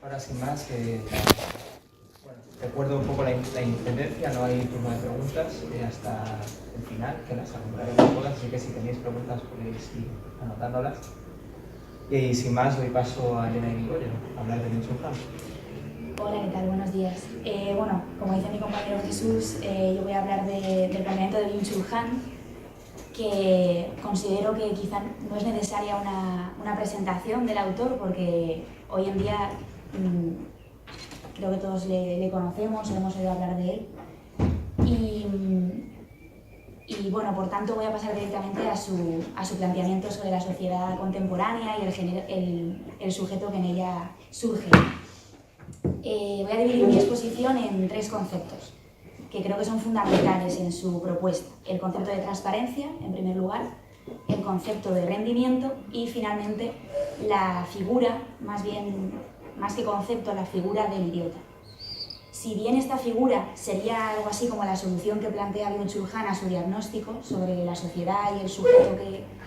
Ahora, sin más, bueno, recuerdo un poco la intendencia, no hay turno de preguntas hasta el final, que las apuntaré todas, así que si tenéis preguntas podéis ir anotándolas. Y sin más, doy paso a Elena Irigoyen a hablar de Byung-Chul Han. Hola, ¿qué tal? Buenos días. Bueno, como dice mi compañero Jesús, yo voy a hablar del planteamiento de Byung-Chul Han, que considero que quizá no es necesaria una presentación del autor, porque hoy en día creo que todos le conocemos, hemos oído hablar de él. Y bueno, por tanto voy a pasar directamente a su planteamiento sobre la sociedad contemporánea y el sujeto que en ella surge. Voy a dividir mi exposición en tres conceptos que creo que son fundamentales en su propuesta. El concepto de transparencia, en primer lugar, el concepto de rendimiento y finalmente la figura, más que concepto, la figura del idiota. Si bien esta figura sería algo así como la solución que plantea Byung-Chul Han a su diagnóstico sobre la sociedad y el sujeto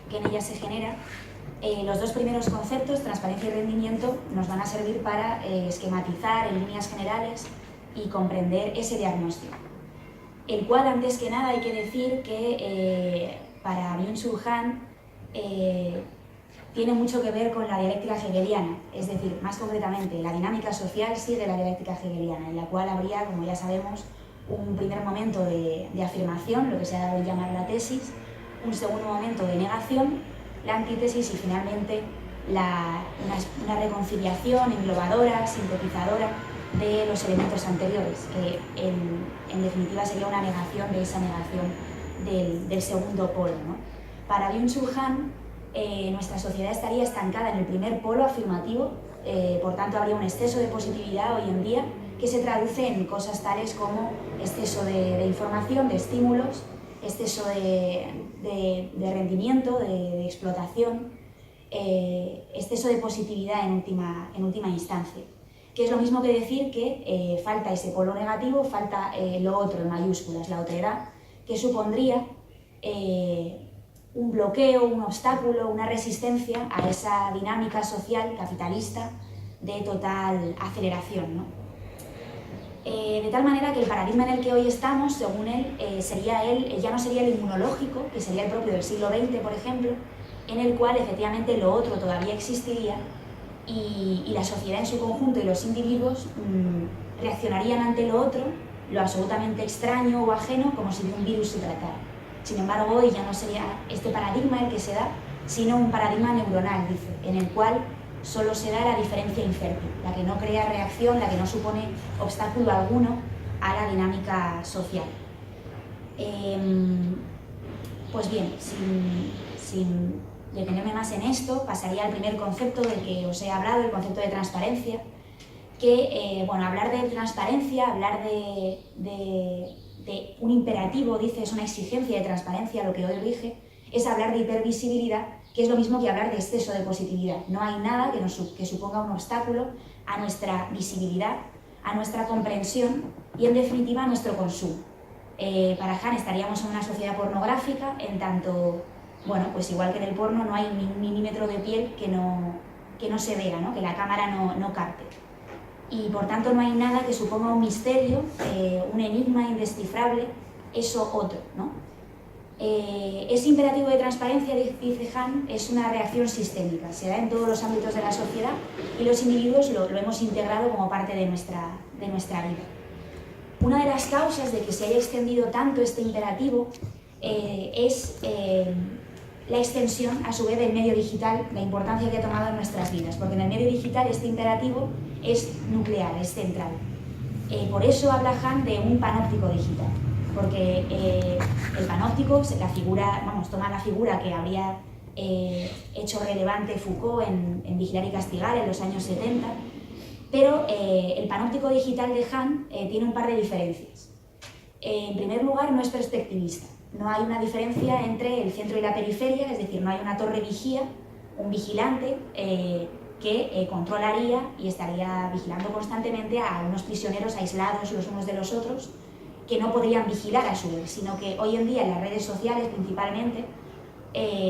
que en ella se genera, los dos primeros conceptos, transparencia y rendimiento, nos van a servir para esquematizar en líneas generales y comprender ese diagnóstico. El cual, antes que nada, hay que decir que para Byung-Chul Han tiene mucho que ver con la dialéctica hegeliana, es decir, más concretamente, la dinámica social sigue la dialéctica hegeliana, en la cual habría, como ya sabemos, un primer momento de afirmación, lo que se ha dado a llamar la tesis, un segundo momento de negación, la antítesis y finalmente una reconciliación englobadora, sintetizadora de los elementos anteriores, que en definitiva sería una negación de esa negación del segundo polo, ¿no? Para Byung-Chul Han, nuestra sociedad estaría estancada en el primer polo afirmativo, por tanto habría un exceso de positividad hoy en día que se traduce en cosas tales como exceso de información, de estímulos, exceso de rendimiento, de explotación, exceso de positividad en última instancia. Que es lo mismo que decir que falta ese polo negativo, falta lo otro en mayúsculas, la otredad, que supondría un bloqueo, un obstáculo, una resistencia a esa dinámica social capitalista de total aceleración, ¿no? De tal manera que el paradigma en el que hoy estamos, según él, ya no sería el inmunológico, que sería el propio del siglo XX, por ejemplo, en el cual efectivamente lo otro todavía existiría y la sociedad en su conjunto y los individuos reaccionarían ante lo otro, lo absolutamente extraño o ajeno, como si de un virus se tratara. Sin embargo, hoy ya no sería este paradigma el que se da, sino un paradigma neuronal, dice, en el cual solo se da la diferencia infértil, la que no crea reacción, la que no supone obstáculo alguno a la dinámica social. Pues bien, sin detenerme más en esto, pasaría al primer concepto del que os he hablado, el concepto de transparencia, que, bueno, hablar de transparencia, hablar de un imperativo, dice, es una exigencia de transparencia, lo que hoy dije, es hablar de hipervisibilidad, que es lo mismo que hablar de exceso de positividad. No hay nada que suponga un obstáculo a nuestra visibilidad, a nuestra comprensión y, en definitiva, a nuestro consumo. Para Han estaríamos en una sociedad pornográfica, en tanto, bueno, pues igual que en el porno no hay ni un milímetro de piel que no se vea, ¿no? Que la cámara no capte. Y por tanto no hay nada que suponga un misterio, un enigma indescifrable, eso otro, ¿no? Ese imperativo de transparencia, dice Han, es una reacción sistémica, se da en todos los ámbitos de la sociedad y los individuos lo hemos integrado como parte de nuestra vida. Una de las causas de que se haya extendido tanto este imperativo es la extensión, a su vez, del medio digital, la importancia que ha tomado en nuestras vidas, porque en el medio digital este imperativo es nuclear, es central. Por eso habla Han de un panóptico digital, porque el panóptico, toma la figura que habría hecho relevante Foucault en Vigilar y Castigar en los años 70, pero el panóptico digital de Han tiene un par de diferencias. En primer lugar, no es perspectivista. No hay una diferencia entre el centro y la periferia, es decir, no hay una torre vigía, un vigilante que controlaría y estaría vigilando constantemente a unos prisioneros aislados los unos de los otros que no podrían vigilar a su vez, sino que hoy en día en las redes sociales principalmente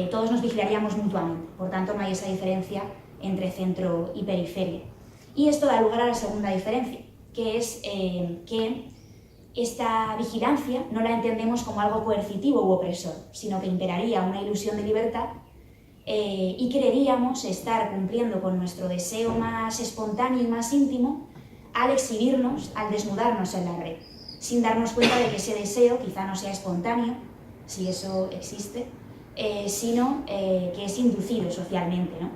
todos nos vigilaríamos mutuamente, por tanto no hay esa diferencia entre centro y periferia. Y esto da lugar a la segunda diferencia, que es que esta vigilancia no la entendemos como algo coercitivo u opresor, sino que imperaría una ilusión de libertad y creeríamos estar cumpliendo con nuestro deseo más espontáneo y más íntimo al exhibirnos, al desnudarnos en la red, sin darnos cuenta de que ese deseo quizá no sea espontáneo, si eso existe, sino que es inducido socialmente, ¿no?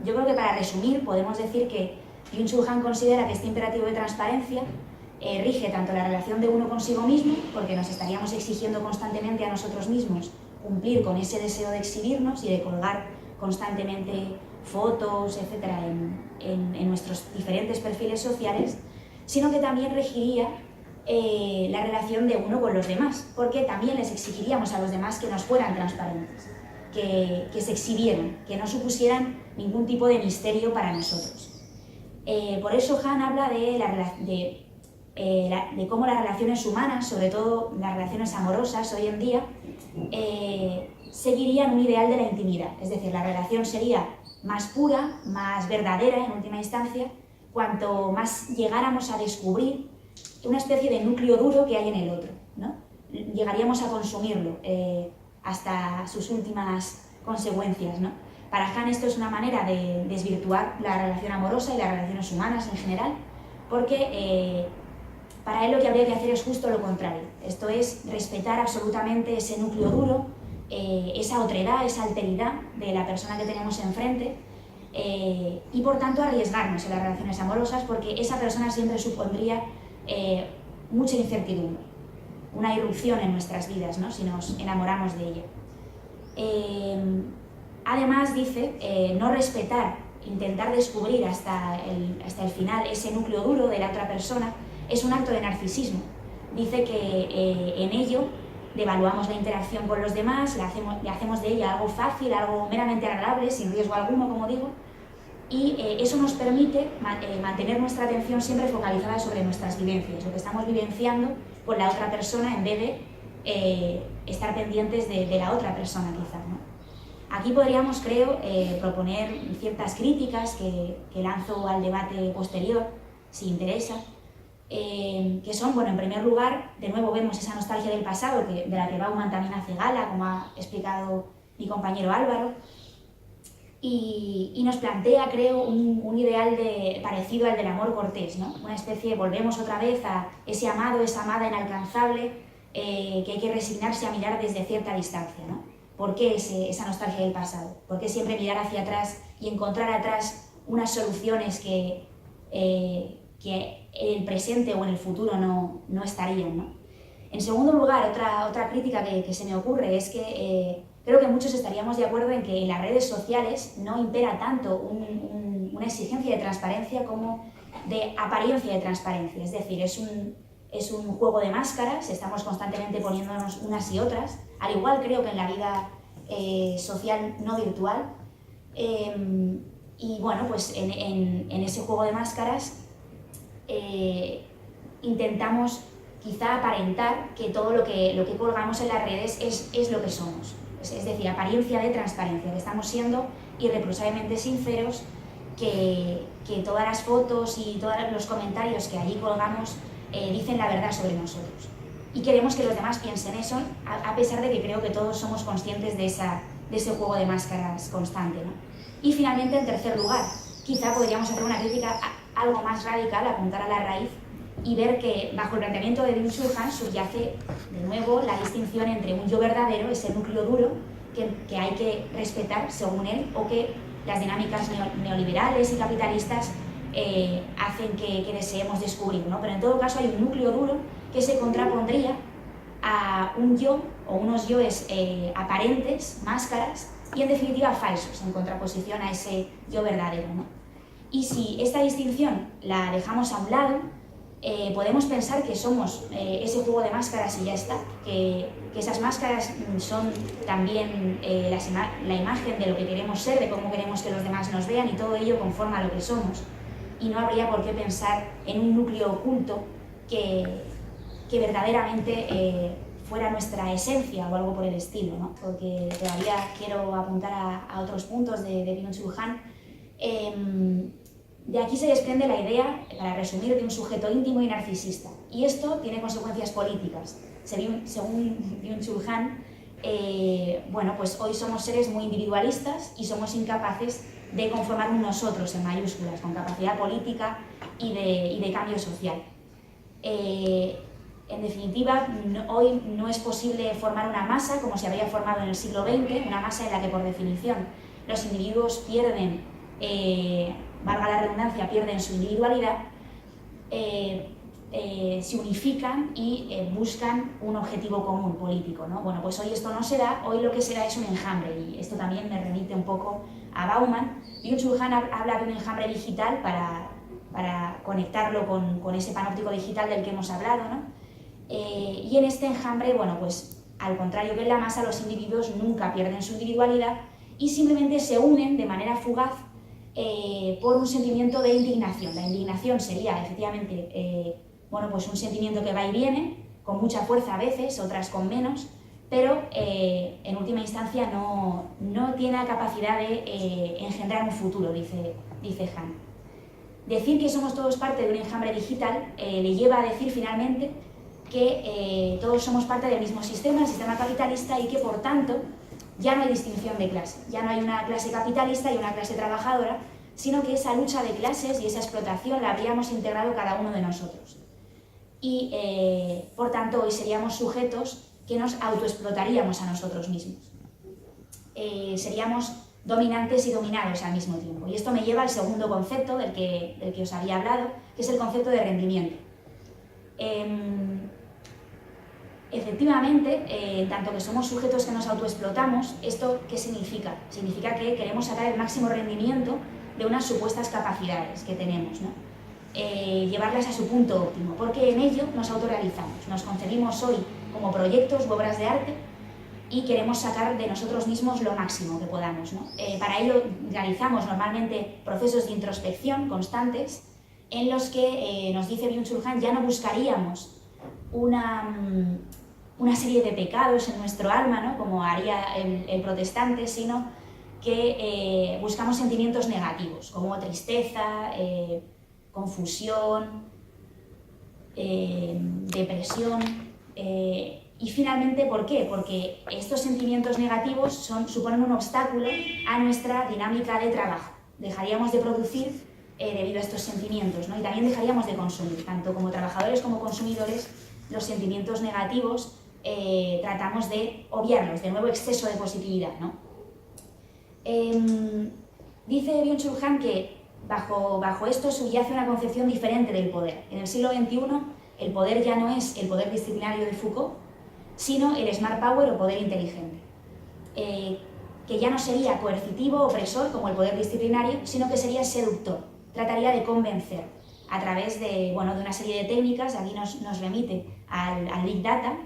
Yo creo que para resumir podemos decir que Byung-Chul Han considera que este imperativo de transparencia rige tanto la relación de uno consigo mismo, porque nos estaríamos exigiendo constantemente a nosotros mismos cumplir con ese deseo de exhibirnos y de colgar constantemente fotos, etcétera, en nuestros diferentes perfiles sociales, sino que también regiría la relación de uno con los demás, porque también les exigiríamos a los demás que nos fueran transparentes, que se exhibieran, que no supusieran ningún tipo de misterio para nosotros. Por eso Han habla de cómo las relaciones humanas, sobre todo las relaciones amorosas hoy en día, seguirían un ideal de la intimidad, es decir, la relación sería más pura, más verdadera en última instancia, cuanto más llegáramos a descubrir una especie de núcleo duro que hay en el otro, ¿no? Llegaríamos a consumirlo hasta sus últimas consecuencias, ¿no? Para Han esto es una manera de desvirtuar la relación amorosa y las relaciones humanas en general, porque para él lo que habría que hacer es justo lo contrario. Esto es respetar absolutamente ese núcleo duro, esa otredad, esa alteridad de la persona que tenemos enfrente y por tanto arriesgarnos en las relaciones amorosas, porque esa persona siempre supondría mucha incertidumbre, una irrupción en nuestras vidas, ¿no? Si nos enamoramos de ella. Además dice, no respetar, intentar descubrir hasta el final ese núcleo duro de la otra persona es un acto de narcisismo. Dice que en ello devaluamos la interacción con los demás, le hacemos de ella algo fácil, algo meramente agradable, sin riesgo alguno, como digo, y eso nos permite mantener nuestra atención siempre focalizada sobre nuestras vivencias, lo que estamos vivenciando con la otra persona en vez de estar pendientes de la otra persona quizás, ¿no? Aquí podríamos, creo, proponer ciertas críticas que lanzo al debate posterior, si interesa, que son, bueno, en primer lugar, de nuevo vemos esa nostalgia del pasado de la que Bauman también hace gala, como ha explicado mi compañero Álvaro, y nos plantea, creo, un ideal parecido al del amor cortés, ¿no? Una especie, volvemos otra vez a ese amado, esa amada inalcanzable que hay que resignarse a mirar desde cierta distancia, ¿no? ¿Por qué esa nostalgia del pasado? ¿Por qué siempre mirar hacia atrás y encontrar atrás unas soluciones que en el presente o en el futuro no estarían, ¿no? En segundo lugar, otra crítica que se me ocurre es que creo que muchos estaríamos de acuerdo en que en las redes sociales no impera tanto una exigencia de transparencia como de apariencia de transparencia, es decir, es un juego de máscaras, estamos constantemente poniéndonos unas y otras, al igual creo que en la vida social no virtual, y bueno, pues en ese juego de máscaras intentamos quizá aparentar que todo lo que colgamos en las redes es lo que somos, es decir, apariencia de transparencia, que estamos siendo irreprochablemente sinceros, que todas las fotos y todos los comentarios que allí colgamos dicen la verdad sobre nosotros. Y queremos que los demás piensen eso, a pesar de que creo que todos somos conscientes de ese juego de máscaras constante, ¿no? Y finalmente, en tercer lugar, quizá podríamos hacer una crítica algo más radical, apuntar a la raíz y ver que bajo el planteamiento de Byung-Chul Han subyace de nuevo la distinción entre un yo verdadero, ese núcleo duro que hay que respetar según él, o que las dinámicas neoliberales y capitalistas hacen que deseemos descubrir, ¿no? Pero en todo caso hay un núcleo duro que se contrapondría a un yo o unos yoes aparentes, máscaras, y en definitiva falsos, en contraposición a ese yo verdadero, ¿no? Y si esta distinción la dejamos a un lado, podemos pensar que somos ese juego de máscaras y ya está, que esas máscaras son también la imagen de lo que queremos ser, de cómo queremos que los demás nos vean, y todo ello conforma lo que somos. Y no habría por qué pensar en un núcleo oculto que verdaderamente fuera nuestra esencia o algo por el estilo, ¿no? Porque todavía quiero apuntar a otros puntos de Byung-Chul Han. De aquí se desprende la idea, para resumir, de un sujeto íntimo y narcisista. Y esto tiene consecuencias políticas. Según Byung-Chul Han, bueno, pues hoy somos seres muy individualistas y somos incapaces de conformar un nosotros en mayúsculas, con capacidad política y de cambio social. En definitiva, hoy no es posible formar una masa como se había formado en el siglo XX, una masa en la que por definición los individuos pierden, valga la redundancia, pierden su individualidad, se unifican y buscan un objetivo común político, ¿no? Bueno, pues hoy esto no se da, hoy lo que se da es un enjambre, y esto también me remite un poco a Bauman. Byung-Chul Han habla de un enjambre digital para conectarlo con ese panóptico digital del que hemos hablado, ¿no? Y en este enjambre, bueno, pues al contrario que en la masa, los individuos nunca pierden su individualidad y simplemente se unen de manera fugaz por un sentimiento de indignación. La indignación sería efectivamente bueno, pues un sentimiento que va y viene, con mucha fuerza a veces, otras con menos, pero en última instancia no tiene la capacidad de engendrar un futuro, dice Han. Decir que somos todos parte de un enjambre digital le lleva a decir finalmente que todos somos parte del mismo sistema, el sistema capitalista, y que por tanto ya no hay distinción de clase, ya no hay una clase capitalista y una clase trabajadora, sino que esa lucha de clases y esa explotación la habríamos integrado cada uno de nosotros. Y por tanto hoy seríamos sujetos que nos autoexplotaríamos a nosotros mismos. Seríamos dominantes y dominados al mismo tiempo. Y esto me lleva al segundo concepto del que os había hablado, que es el concepto de rendimiento. Efectivamente, en tanto que somos sujetos que nos autoexplotamos, ¿esto qué significa? Significa que queremos sacar el máximo rendimiento de unas supuestas capacidades que tenemos, ¿no? Llevarlas a su punto óptimo, porque en ello nos autorrealizamos, nos concebimos hoy como proyectos u obras de arte y queremos sacar de nosotros mismos lo máximo que podamos, ¿no? Para ello realizamos normalmente procesos de introspección constantes en los que, nos dice Byung-Chul Han, ya no buscaríamos una serie de pecados en nuestro alma, ¿no? Como haría el protestante, sino que buscamos sentimientos negativos, como tristeza, confusión, depresión, y finalmente, ¿por qué? Porque estos sentimientos negativos suponen un obstáculo a nuestra dinámica de trabajo. Dejaríamos de producir debido a estos sentimientos, ¿no? Y también dejaríamos de consumir, tanto como trabajadores como consumidores. Los sentimientos negativos tratamos de obviarlos, de nuevo exceso de positividad, ¿no? Dice Byung-Chul Han que bajo esto subyace una concepción diferente del poder. En el siglo XXI el poder ya no es el poder disciplinario de Foucault, sino el smart power o poder inteligente, que ya no sería coercitivo, opresor como el poder disciplinario, sino que sería seductor, trataría de convencer a través de, bueno, de una serie de técnicas. Aquí nos remite al Big Data,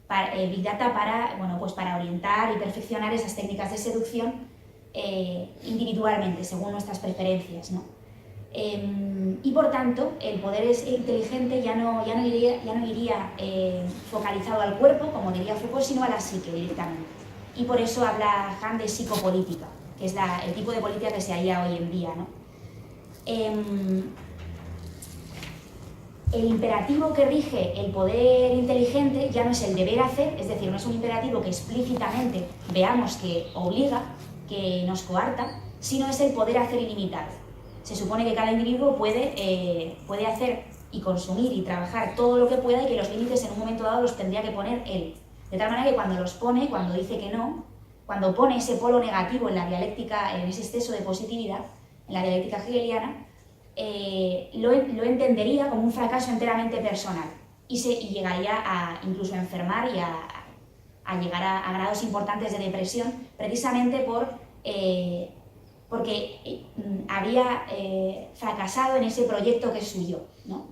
para, bueno, pues para orientar y perfeccionar esas técnicas de seducción individualmente, según nuestras preferencias, ¿no? Y por tanto, el poder inteligente ya no iría focalizado al cuerpo, como diría Foucault, sino a la psique directamente. Y por eso habla Han de psicopolítica, que es el tipo de política que se haría hoy en día, ¿no? El imperativo que rige el poder inteligente ya no es el deber hacer, es decir, no es un imperativo que explícitamente veamos que obliga, que nos coarta, sino es el poder hacer ilimitado. Se supone que cada individuo puede hacer y consumir y trabajar todo lo que pueda, y que los límites en un momento dado los tendría que poner él. De tal manera que cuando los pone, cuando dice que no, cuando pone ese polo negativo en la dialéctica, en ese exceso de positividad, en la dialéctica hegeliana, lo entendería como un fracaso enteramente personal y llegaría incluso a enfermar y a llegar a grados importantes de depresión, precisamente porque había fracasado en ese proyecto que es suyo, ¿no?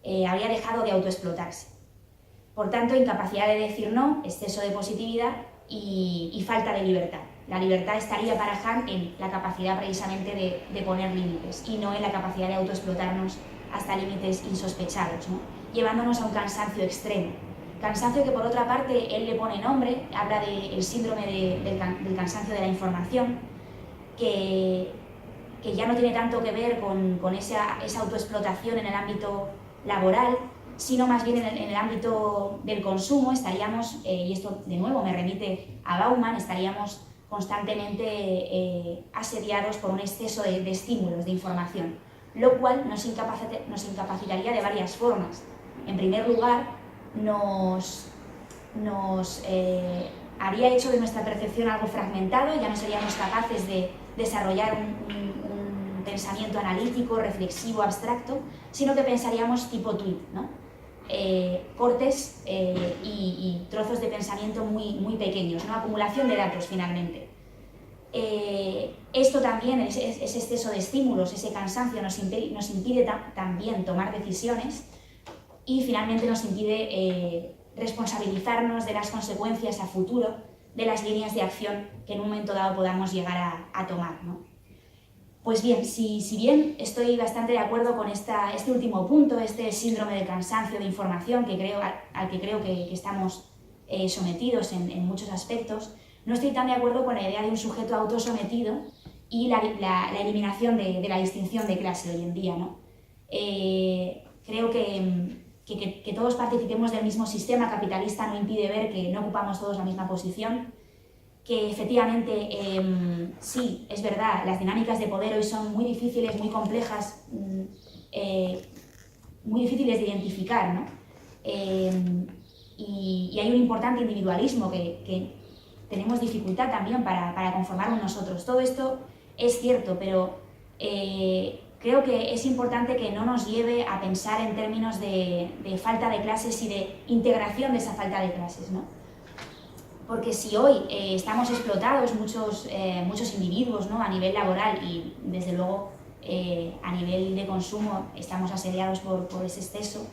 Había dejado de autoexplotarse. Por tanto, incapacidad de decir no, exceso de positividad y falta de libertad. La libertad estaría para Han en la capacidad precisamente de poner límites y no en la capacidad de autoexplotarnos hasta límites insospechados, ¿no? Llevándonos a un cansancio extremo. Cansancio que, por otra parte, él le pone nombre, habla del síndrome del cansancio de la información, que que ya no tiene tanto que ver con esa autoexplotación en el ámbito laboral, sino más bien en el ámbito del consumo. Estaríamos, y esto de nuevo me remite a Bauman, estaríamos constantemente asediados por un exceso de estímulos, de información, lo cual nos incapacitaría de varias formas. En primer lugar, nos habría hecho de nuestra percepción algo fragmentado, ya no seríamos capaces de desarrollar un pensamiento analítico, reflexivo, abstracto, sino que pensaríamos tipo tweet, ¿no? Cortes y trozos de pensamiento muy pequeños, ¿no? Acumulación de datos finalmente. Esto también, ese exceso de estímulos, ese cansancio nos impide también tomar decisiones y finalmente nos impide responsabilizarnos de las consecuencias a futuro de las líneas de acción que en un momento dado podamos llegar a tomar, ¿no? Pues bien, si bien estoy bastante de acuerdo con este último punto, este síndrome de cansancio de información al que creo que estamos sometidos en muchos aspectos, no estoy tan de acuerdo con la idea de un sujeto autosometido y la eliminación de la distinción de clase hoy en día, ¿no? Creo que todos participemos del mismo sistema capitalista no impide ver que no ocupamos todos la misma posición, que efectivamente, sí, es verdad, las dinámicas de poder hoy son muy difíciles, muy complejas, muy difíciles de identificar, ¿no? Y hay un importante individualismo que tenemos dificultad también para conformarnos nosotros. Todo esto es cierto, pero creo que es importante que no nos lleve a pensar en términos de falta de clases y de integración de esa falta de clases, ¿no? Porque si hoy estamos explotados muchos individuos, ¿no? A nivel laboral y desde luego a nivel de consumo estamos asediados por ese exceso,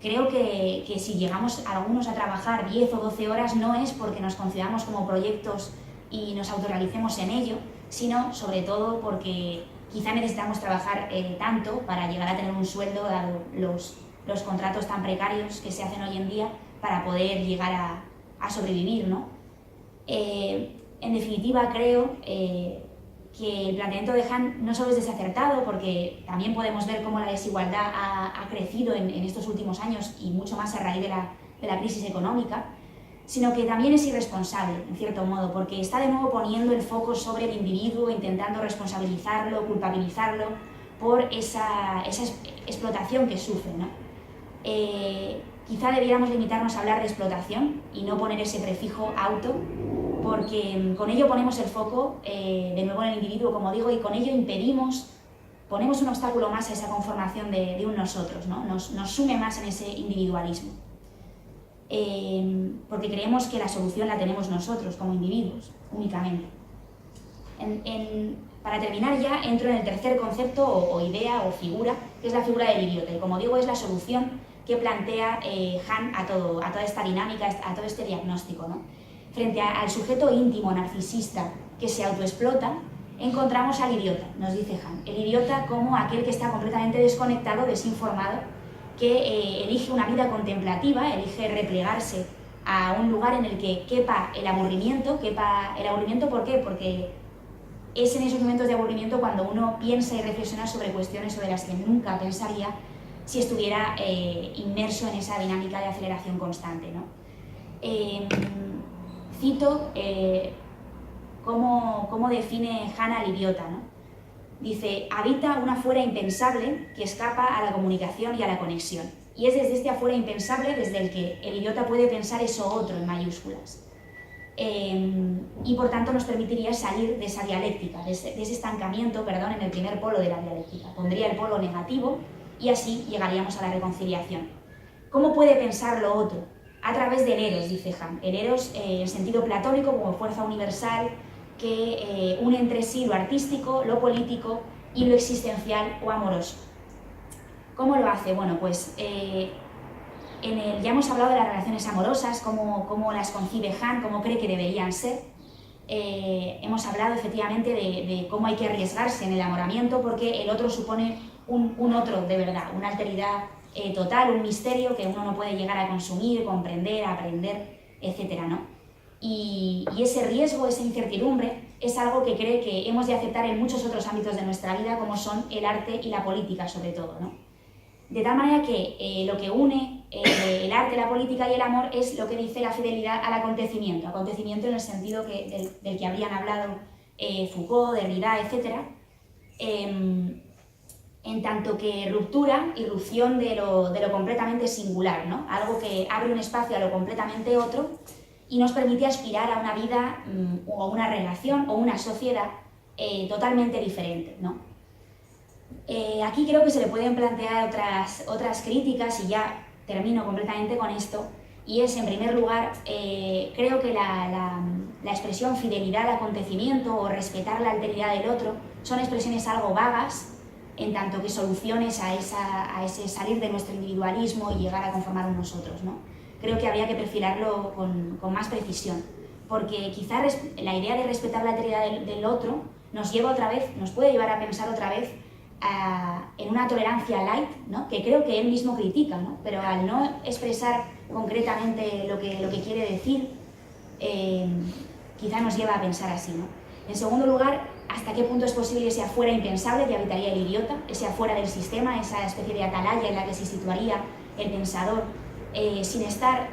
creo que si llegamos algunos a trabajar 10 o 12 horas no es porque nos concedamos como proyectos y nos autorrealicemos en ello, sino sobre todo porque quizá necesitamos trabajar tanto para llegar a tener un sueldo, dado los contratos tan precarios que se hacen hoy en día, para poder llegar a sobrevivir, ¿no? En definitiva, creo que el planteamiento de Han no solo es desacertado, porque también podemos ver cómo la desigualdad ha crecido en estos últimos años y mucho más a raíz de la crisis económica, sino que también es irresponsable, en cierto modo, porque está de nuevo poniendo el foco sobre el individuo, intentando responsabilizarlo, culpabilizarlo por esa explotación que sufre, ¿no? Quizá debiéramos limitarnos a hablar de explotación y no poner ese prefijo auto, porque con ello ponemos el foco de nuevo en el individuo, como digo, y con ello ponemos un obstáculo más a esa conformación de un nosotros, ¿no? Nos sume más en ese individualismo. Porque creemos que la solución la tenemos nosotros como individuos, únicamente. Para terminar ya, entro en el tercer concepto o idea o figura, que es la figura del idiota, y como digo es la solución que plantea Han a toda esta dinámica, a todo este diagnóstico, ¿no? Frente al sujeto íntimo, narcisista, que se autoexplota, encontramos al idiota, nos dice Han. El idiota como aquel que está completamente desconectado, desinformado, que elige una vida contemplativa, elige replegarse a un lugar en el que quepa el aburrimiento. ¿Por qué? Porque es en esos momentos de aburrimiento cuando uno piensa y reflexiona sobre cuestiones sobre las que nunca pensaría si estuviera inmerso en esa dinámica de aceleración constante, ¿no? Cito cómo define Han al idiota, ¿no? Dice, habita un afuera impensable que escapa a la comunicación y a la conexión. Y es desde este afuera impensable desde el que el idiota puede pensar eso otro en mayúsculas. Y por tanto nos permitiría salir de esa dialéctica, de ese estancamiento, en el primer polo de la dialéctica. Pondría el polo negativo y así llegaríamos a la reconciliación. ¿Cómo puede pensar lo otro? A través del eros, dice Han. El eros en sentido platónico como fuerza universal que une entre sí lo artístico, lo político y lo existencial o amoroso. ¿Cómo lo hace? Bueno, pues ya hemos hablado de las relaciones amorosas, cómo las concibe Han, cómo cree que deberían ser. Hemos hablado efectivamente de cómo hay que arriesgarse en el enamoramiento porque el otro supone un otro de verdad, una alteridad total, un misterio que uno no puede llegar a consumir, comprender, aprender, etc., ¿no? Y ese riesgo, esa incertidumbre, es algo que cree que hemos de aceptar en muchos otros ámbitos de nuestra vida, como son el arte y la política sobre todo, ¿no? De tal manera que lo que une el arte, la política y el amor es lo que dice la fidelidad al acontecimiento en el sentido del que habrían hablado Foucault, Derrida, etc. En tanto que ruptura, irrupción de lo completamente singular, ¿no? Algo que abre un espacio a lo completamente otro y nos permite aspirar a una vida o a una relación o una sociedad totalmente diferente, ¿no? Aquí creo que se le pueden plantear otras críticas y ya termino completamente con esto, y es, en primer lugar, creo que la expresión fidelidad al acontecimiento o respetar la alteridad del otro son expresiones algo vagas, en tanto que soluciones a ese salir de nuestro individualismo y llegar a conformar un nosotros, ¿no? Creo que habría que perfilarlo con más precisión, porque quizá la idea de respetar la alteridad del otro nos puede llevar a pensar otra vez en una tolerancia light, ¿no? Que creo que él mismo critica, ¿no? Pero al no expresar concretamente lo que quiere decir, quizá nos lleva a pensar así, ¿no? En segundo lugar, ¿hasta qué punto es posible ese afuera impensable que habitaría el idiota, ese afuera del sistema, esa especie de atalaya en la que se situaría el pensador, sin estar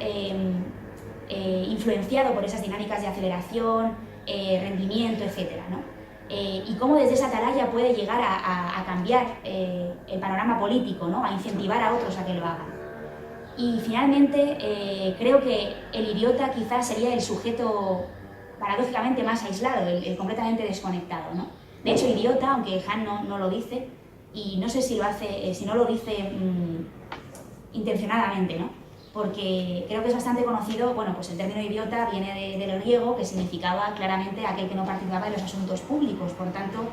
influenciado por esas dinámicas de aceleración, rendimiento, etc., ¿no? Y cómo desde esa atalaya puede llegar a cambiar el panorama político, ¿no? A incentivar a otros a que lo hagan. Y finalmente, creo que el idiota quizás sería el sujeto paradójicamente más aislado, el completamente desconectado, ¿no? De hecho, idiota, aunque Han no lo dice, y no sé si no lo dice intencionadamente, ¿no? Porque creo que es bastante conocido, bueno, pues el término idiota viene del griego, que significaba claramente aquel que no participaba en los asuntos públicos, por tanto,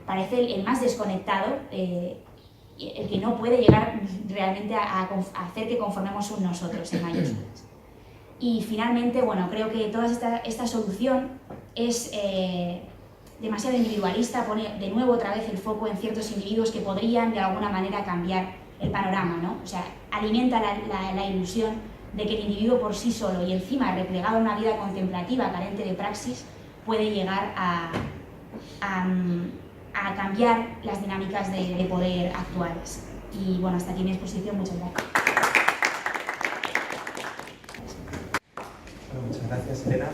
parece el más desconectado, el que no puede llegar realmente a hacer que conformemos un nosotros en mayúsculas. Y finalmente, bueno, creo que toda esta solución es demasiado individualista, pone de nuevo otra vez el foco en ciertos individuos que podrían de alguna manera cambiar el panorama, ¿no? O sea, alimenta la ilusión de que el individuo por sí solo y encima replegado a una vida contemplativa carente de praxis puede llegar a cambiar las dinámicas de poder actuales. Y bueno, hasta aquí mi exposición, muchas gracias. Bueno, muchas gracias, Elena.